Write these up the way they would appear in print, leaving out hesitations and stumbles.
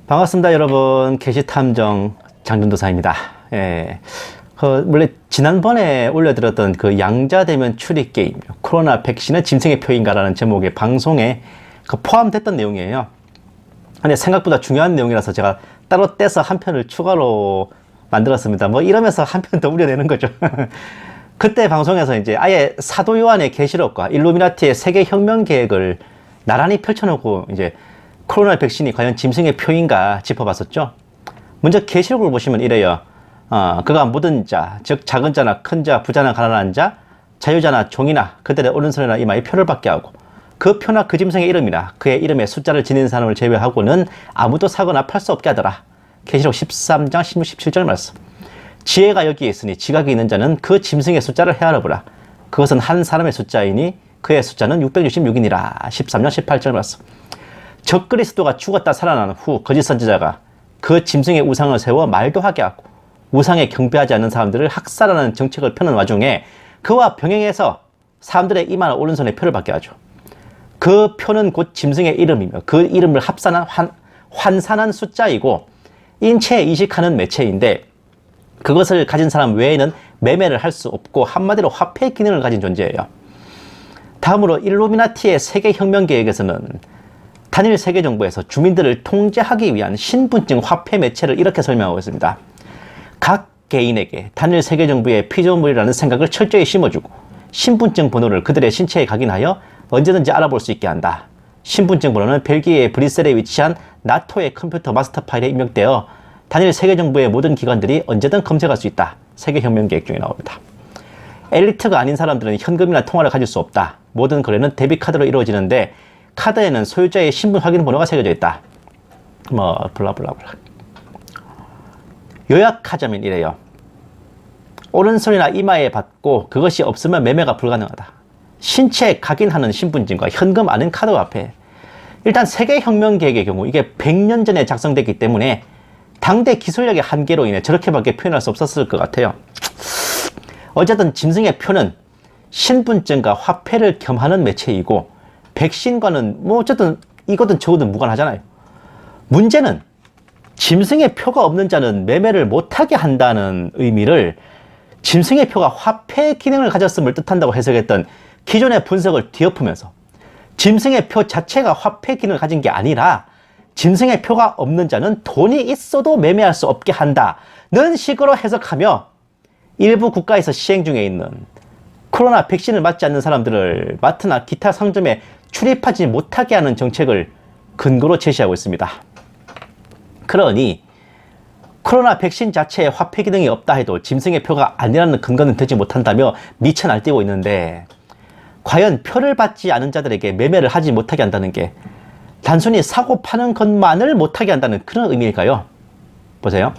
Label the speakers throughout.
Speaker 1: 반갑습니다, 여러분. 게시탐정 장준도사입니다. 예. 원래 지난번에 올려드렸던 그 양자대면 추리 게임, 코로나 백신은 짐승의 표인가라는 제목의 방송에 포함됐던 내용이에요. 근데 생각보다 중요한 내용이라서 제가 따로 떼서 한 편을 추가로 만들었습니다. 뭐 이러면서 한 편 더 우려내는 거죠. 그때 방송에서 이제 아예 사도 요한의 계시록과 일루미나티의 세계 혁명 계획을 나란히 펼쳐놓고 이제 코로나 백신이 과연 짐승의 표인가 짚어봤었죠. 먼저 계시록을 보시면 이래요. 그가 모든 자, 즉 작은 자나 큰 자, 부자나 가난한 자, 자유자나 종이나 그들의 오른손이나 이마에 표를 받게 하고 그 표나 그 짐승의 이름이나 그의 이름에 숫자를 지닌 사람을 제외하고는 아무도 사거나 팔 수 없게 하더라. 계시록 13장 16, 17절 말씀. 지혜가 여기에 있으니 지각이 있는 자는 그 짐승의 숫자를 헤아려보라. 그것은 한 사람의 숫자이니 그의 숫자는 666이니라. 13장 18절 말씀. 적그리스도가 죽었다 살아난 후 거짓 선지자가 그 짐승의 우상을 세워 말도 하게 하고 우상에 경배하지 않는 사람들을 학살하는 정책을 펴는 와중에 그와 병행해서 사람들의 이마나 오른손에 표를 받게 하죠. 그 표는 곧 짐승의 이름이며 그 이름을 합산한 환산한 숫자이고 인체에 이식하는 매체인데 그것을 가진 사람 외에는 매매를 할 수 없고 한마디로 화폐 기능을 가진 존재예요. 다음으로 일루미나티의 세계혁명 계획에서는 단일 세계정부에서 주민들을 통제하기 위한 신분증 화폐 매체를 이렇게 설명하고 있습니다. 각 개인에게 단일 세계정부의 피조물이라는 생각을 철저히 심어주고 신분증 번호를 그들의 신체에 각인하여 언제든지 알아볼 수 있게 한다. 신분증 번호는 벨기에의 브뤼셀에 위치한 나토의 컴퓨터 마스터 파일에 입력되어 단일 세계정부의 모든 기관들이 언제든 검색할 수 있다. 세계혁명 계획 중에 나옵니다. 엘리트가 아닌 사람들은 현금이나 통화를 가질 수 없다. 모든 거래는 데비카드로 이루어지는데 카드에는 소유자의 신분 확인 번호가 새겨져 있다. 블라블라블라. 요약하자면 이래요. 오른손이나 이마에 받고 그것이 없으면 매매가 불가능하다. 신체에 각인하는 신분증과 현금 아닌 카드 화폐. 일단 세계혁명 계획의 경우 이게 100년 전에 작성됐기 때문에 당대 기술력의 한계로 인해 저렇게밖에 표현할 수 없었을 것 같아요. 어쨌든 짐승의 표는 신분증과 화폐를 겸하는 매체이고 백신과는 뭐 어쨌든 이거든 저거든 무관하잖아요. 문제는 짐승의 표가 없는 자는 매매를 못하게 한다는 의미를 짐승의 표가 화폐 기능을 가졌음을 뜻한다고 해석했던 기존의 분석을 뒤엎으면서 짐승의 표 자체가 화폐 기능을 가진 게 아니라 짐승의 표가 없는 자는 돈이 있어도 매매할 수 없게 한다는 식으로 해석하며 일부 국가에서 시행 중에 있는 코로나 백신을 맞지 않는 사람들을 마트나 기타 상점에 출입하지 못하게 하는 정책을 근거로 제시하고 있습니다. 그러니 코로나 백신 자체에 화폐 기능이 없다 해도 짐승의 표가 아니라는 근거는 되지 못한다며 미쳐 날뛰고 있는데 과연 표를 받지 않은 자들에게 매매를 하지 못하게 한다는 게 단순히 사고 파는 것만을 못하게 한다는 그런 의미일까요? 보세요.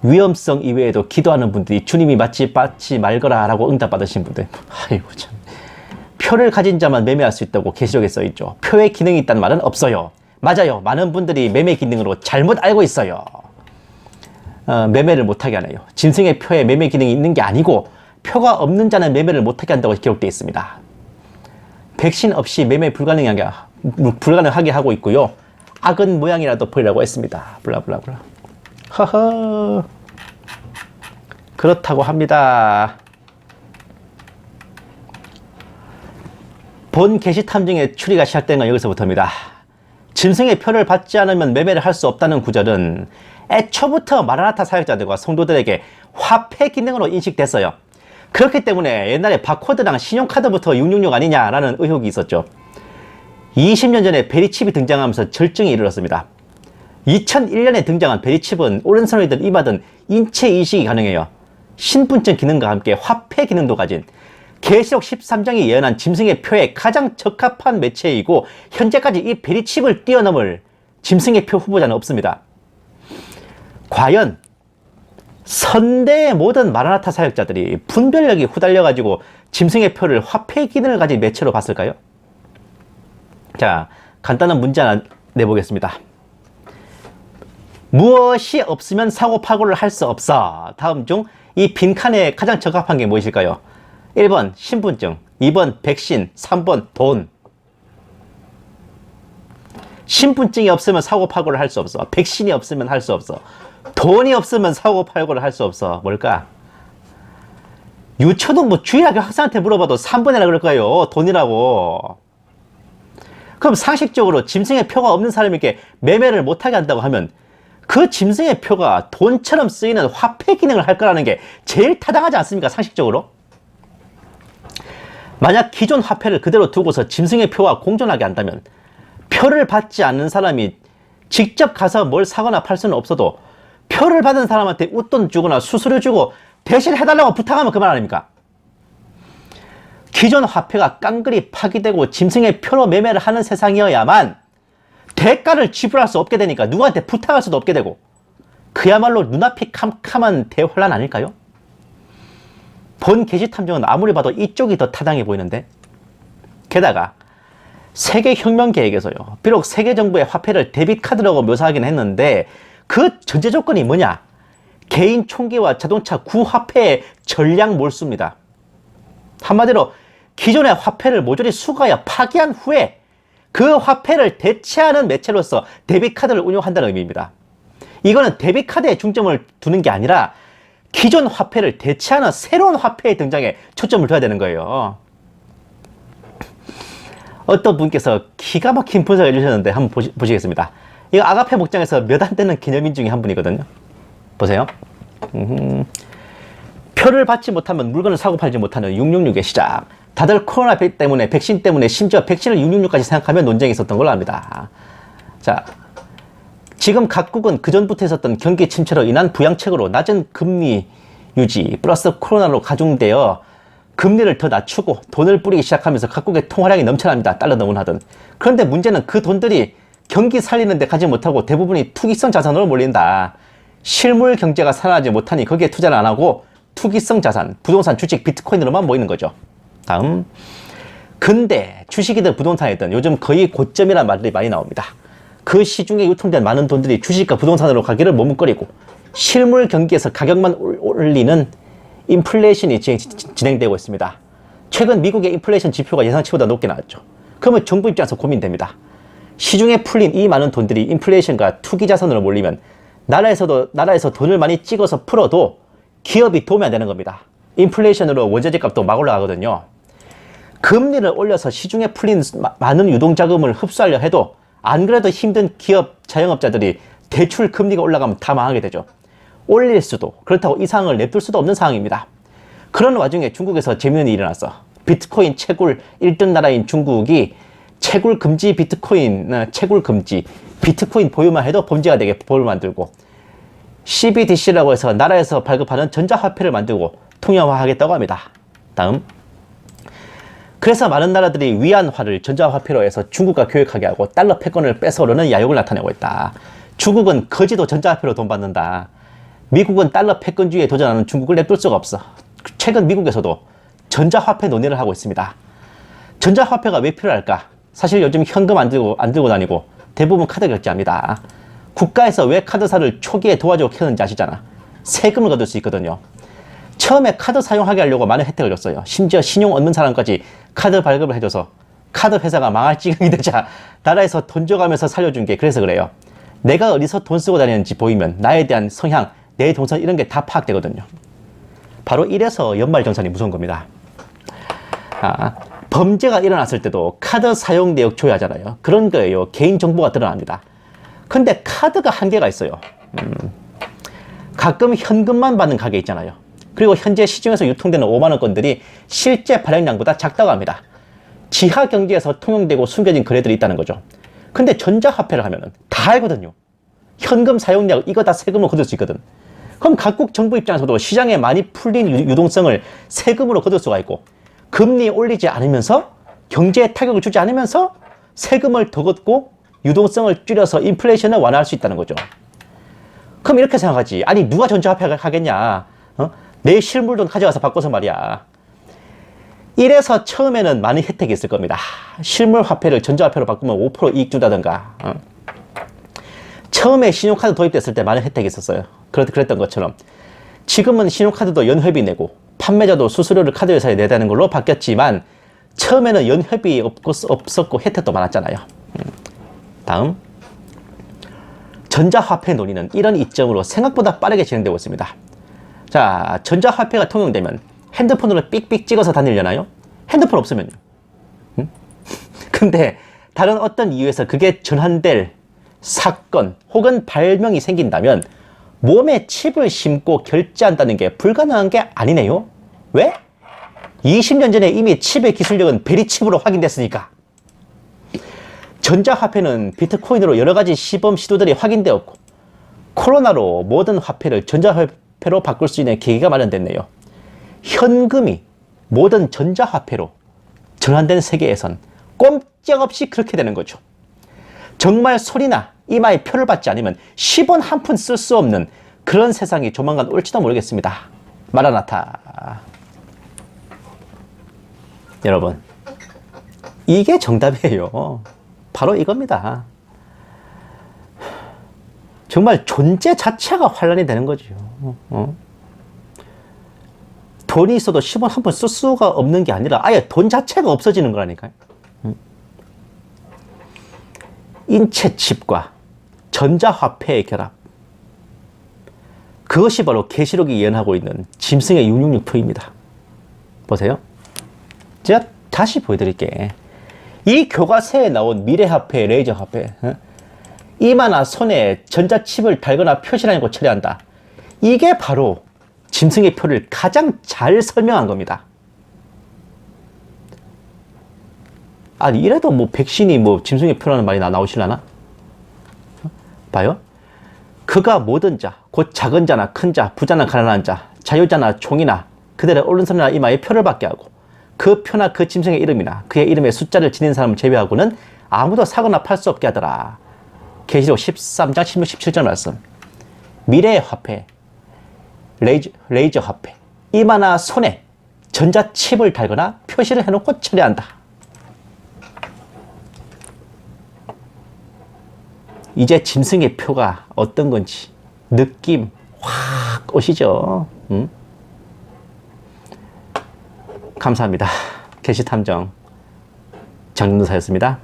Speaker 1: 위험성 이외에도 기도하는 분들이 주님이 받지 말거라 라고 응답받으신 분들. 아이고 참. 표를 가진 자만 매매할 수 있다고 계시록에 써있죠. 표의 기능이 있다는 말은 없어요. 맞아요. 많은 분들이 매매 기능으로 잘못 알고 있어요. 매매를 못하게 하네요. 짐승의 표에 매매 기능이 있는 게 아니고 표가 없는 자는 매매를 못하게 한다고 기록되어 있습니다. 백신 없이 매매 불가능하게 하고 있고요. 악은 모양이라도 보이라고 했습니다. 블라블라블라. 허허. 그렇다고 합니다. 본 게시탐정의 추리가 시작된 건 여기서부터입니다. 짐승의 표를 받지 않으면 매매를 할 수 없다는 구절은 애초부터 마라나타 사역자들과 성도들에게 화폐 기능으로 인식됐어요. 그렇기 때문에 옛날에 바코드랑 신용카드부터 666 아니냐라는 의혹이 있었죠. 20년 전에 베리칩이 등장하면서 절정에 이르렀습니다. 2001년에 등장한 베리칩은 오른손이든 이마든 인체 이식이 가능해요. 신분증 기능과 함께 화폐 기능도 가진 계시록 13장이 예언한 짐승의 표에 가장 적합한 매체이고 현재까지 이 베리칩을 뛰어넘을 짐승의 표 후보자는 없습니다. 과연 선대의 모든 마라나타 사역자들이 분별력이 후달려가지고 짐승의 표를 화폐 기능을 가진 매체로 봤을까요? 자, 간단한 문제 하나 내보겠습니다. 무엇이 없으면 사고파고를 할 수 없어. 다음 중 이 빈칸에 가장 적합한 게 무엇일까요? 1번 신분증, 2번 백신, 3번 돈. 신분증이 없으면 사고팔고를 할 수 없어. 백신이 없으면 할 수 없어. 돈이 없으면 사고팔고를 할 수 없어. 뭘까? 유초등부 주일학교 학생한테 물어봐도 3번이라 그럴 거예요. 돈이라고. 그럼 상식적으로 짐승의 표가 없는 사람에게 매매를 못하게 한다고 하면 그 짐승의 표가 돈처럼 쓰이는 화폐 기능을 할 거라는 게 제일 타당하지 않습니까? 상식적으로. 만약 기존 화폐를 그대로 두고서 짐승의 표와 공존하게 한다면 표를 받지 않는 사람이 직접 가서 뭘 사거나 팔 수는 없어도 표를 받은 사람한테 웃돈 주거나 수수료 주고 대신 해달라고 부탁하면 그만 아닙니까? 기존 화폐가 깡그리 파기되고 짐승의 표로 매매를 하는 세상이어야만 대가를 지불할 수 없게 되니까 누구한테 부탁할 수도 없게 되고 그야말로 눈앞이 캄캄한 대혼란 아닐까요? 본 게시 탐정은 아무리 봐도 이쪽이 더 타당해 보이는데 게다가 세계혁명 계획에서요. 비록 세계 정부의 화폐를 데빗카드라고 묘사하긴 했는데 그 전제 조건이 뭐냐? 개인 총기와 자동차 구화폐의 전량 몰수입니다. 한마디로 기존의 화폐를 모조리 수거하여 파기한 후에 그 화폐를 대체하는 매체로서 데빗카드를 운용한다는 의미입니다. 이거는 데빗카드에 중점을 두는 게 아니라 기존 화폐를 대체하는 새로운 화폐의 등장에 초점을 둬야 되는 거예요. 어떤 분께서 기가 막힌 분석을 해주셨는데 한번 보시겠습니다. 이거 아가페 목장에서 몇 안 되는 기념인 중에 한 분이거든요. 보세요. 표를 받지 못하면 물건을 사고 팔지 못하는 666의 시작. 다들 코로나 때문에 백신 때문에 심지어 백신을 666까지 생각하며 논쟁이 있었던 걸로 압니다. 자, 지금 각국은 그전부터 있었던 경기 침체로 인한 부양책으로 낮은 금리 유지 플러스 코로나로 가중되어 금리를 더 낮추고 돈을 뿌리기 시작하면서 각국의 통화량이 넘쳐납니다. 달러 너무나든. 그런데 문제는 그 돈들이 경기 살리는 데 가지 못하고 대부분이 투기성 자산으로 몰린다. 실물 경제가 살아나지 못하니 거기에 투자를 안 하고 투기성 자산, 부동산, 주식, 비트코인으로만 모이는 거죠. 다음. 근데 주식이든 부동산이든 요즘 거의 고점이라는 말들이 많이 나옵니다. 그 시중에 유통된 많은 돈들이 주식과 부동산으로 가기를 머뭇거리고 실물 경기에서 가격만 올리는 인플레이션이 진행되고 있습니다. 최근 미국의 인플레이션 지표가 예상치보다 높게 나왔죠. 그러면 정부 입장에서 고민됩니다. 시중에 풀린 이 많은 돈들이 인플레이션과 투기 자산으로 몰리면 나라에서 돈을 많이 찍어서 풀어도 기업이 도움이 안 되는 겁니다. 인플레이션으로 원자재 값도 막 올라가거든요. 금리를 올려서 시중에 풀린 많은 유동자금을 흡수하려 해도 안 그래도 힘든 기업, 자영업자들이 대출 금리가 올라가면 다 망하게 되죠. 올릴 수도, 그렇다고 이 상황을 냅둘 수도 없는 상황입니다. 그런 와중에 중국에서 재미있는 일이 일어났어. 비트코인 채굴 1등 나라인 중국이 채굴 금지 비트코인 보유만 해도 범죄가 되게 법을 만들고 CBDC라고 해서 나라에서 발급하는 전자화폐를 만들고 통용화하겠다고 합니다. 다음. 그래서 많은 나라들이 위안화를 전자화폐로 해서 중국과 교역하게 하고 달러 패권을 뺏어오려는 야욕을 나타내고 있다. 중국은 거지도 전자화폐로 돈 받는다. 미국은 달러 패권주의에 도전하는 중국을 냅둘 수가 없어. 최근 미국에서도 전자화폐 논의를 하고 있습니다. 전자화폐가 왜 필요할까? 사실 요즘 현금 안 들고 다니고 대부분 카드 결제합니다. 국가에서 왜 카드사를 초기에 도와주고 키웠는지 아시잖아. 세금을 거둘 수 있거든요. 처음에 카드 사용하게 하려고 많은 혜택을 줬어요. 심지어 신용 얻는 사람까지 카드 발급을 해줘서 카드 회사가 망할 지경이 되자 나라에서 돈 줘가면서 살려준 게 그래서 그래요. 내가 어디서 돈 쓰고 다니는지 보이면 나에 대한 성향, 내 동선 이런 게 다 파악되거든요. 바로 이래서 연말정산이 무서운 겁니다. 범죄가 일어났을 때도 카드 사용 내역 조회하잖아요. 그런 거예요. 개인정보가 드러납니다. 근데 카드가 한계가 있어요. 가끔 현금만 받는 가게 있잖아요. 그리고 현재 시중에서 유통되는 5만원권들이 실제 발행량보다 작다고 합니다. 지하 경기에서 통용되고 숨겨진 거래들이 있다는 거죠. 근데 전자화폐를 하면은 다 알거든요. 현금 사용량 이거 다 세금으로 거둘 수 있거든. 그럼 각국 정부 입장에서도 시장에 많이 풀린 유동성을 세금으로 거둘 수가 있고 금리 올리지 않으면서 경제에 타격을 주지 않으면서 세금을 더 걷고 유동성을 줄여서 인플레이션을 완화할 수 있다는 거죠. 그럼 이렇게 생각하지. 아니 누가 전자화폐 하겠냐. 내 실물돈 가져가서 바꿔서 말이야. 이래서 처음에는 많은 혜택이 있을 겁니다. 실물 화폐를 전자화폐로 바꾸면 5% 이익 준다든가. 처음에 신용카드 도입됐을 때 많은 혜택이 있었어요. 그랬던 것처럼. 지금은 신용카드도 연회비 내고 판매자도 수수료를 카드 회사에 내야 되는 걸로 바뀌었지만 처음에는 연회비 없었고 혜택도 많았잖아요. 다음, 전자화폐 논의는 이런 이점으로 생각보다 빠르게 진행되고 있습니다. 자, 전자화폐가 통용되면 핸드폰으로 삑삑 찍어서 다니려나요? 핸드폰 없으면요. 응? 근데 다른 어떤 이유에서 그게 전환될 사건 혹은 발명이 생긴다면 몸에 칩을 심고 결제한다는 게 불가능한 게 아니네요. 왜? 20년 전에 이미 칩의 기술력은 베리칩으로 확인됐으니까. 전자화폐는 비트코인으로 여러 가지 시범 시도들이 확인되었고, 코로나로 모든 화폐를 전자화폐로 바꿀 수 있는 계기가 마련됐네요. 현금이 모든 전자화폐로 전환된 세계에선 꼼짝없이 그렇게 되는 거죠. 정말 소리나 이마에 표를 받지 않으면 10원 한 푼 쓸 수 없는 그런 세상이 조만간 올지도 모르겠습니다. 마라나타. 여러분, 이게 정답이에요. 바로 이겁니다. 정말 존재 자체가 환란이 되는 거죠. 돈이 있어도 10원 한 푼 쓸 수가 없는 게 아니라 아예 돈 자체가 없어지는 거라니까요. 인체 칩과 전자화폐의 결합. 그것이 바로 계시록이 예언하고 있는 짐승의 666표입니다. 보세요. 제가 다시 보여드릴게. 이 교과서에 나온 미래화폐, 레이저화폐, 이마나 손에 전자칩을 달거나 표시라는 처리한다. 이게 바로 짐승의 표를 가장 잘 설명한 겁니다. 아니, 이래도 뭐 백신이 뭐 짐승의 표라는 말이 나오시려나? 봐요. 그가 모든 자, 곧 작은 자나 큰 자, 부자나 가난한 자, 자유자나 종이나 그들의 오른손이나 이마에 표를 받게 하고 그 표나 그 짐승의 이름이나 그의 이름의 숫자를 지닌 사람을 제외하고는 아무도 사거나 팔 수 없게 하더라. 계시록 13장 16, 17절 말씀. 미래의 화폐, 레이저 화폐, 이마나 손에 전자칩을 달거나 표시를 해놓고 처리한다. 이제 짐승의 표가 어떤 건지 느낌 확 오시죠? 감사합니다. 게시탐정 장준도사였습니다.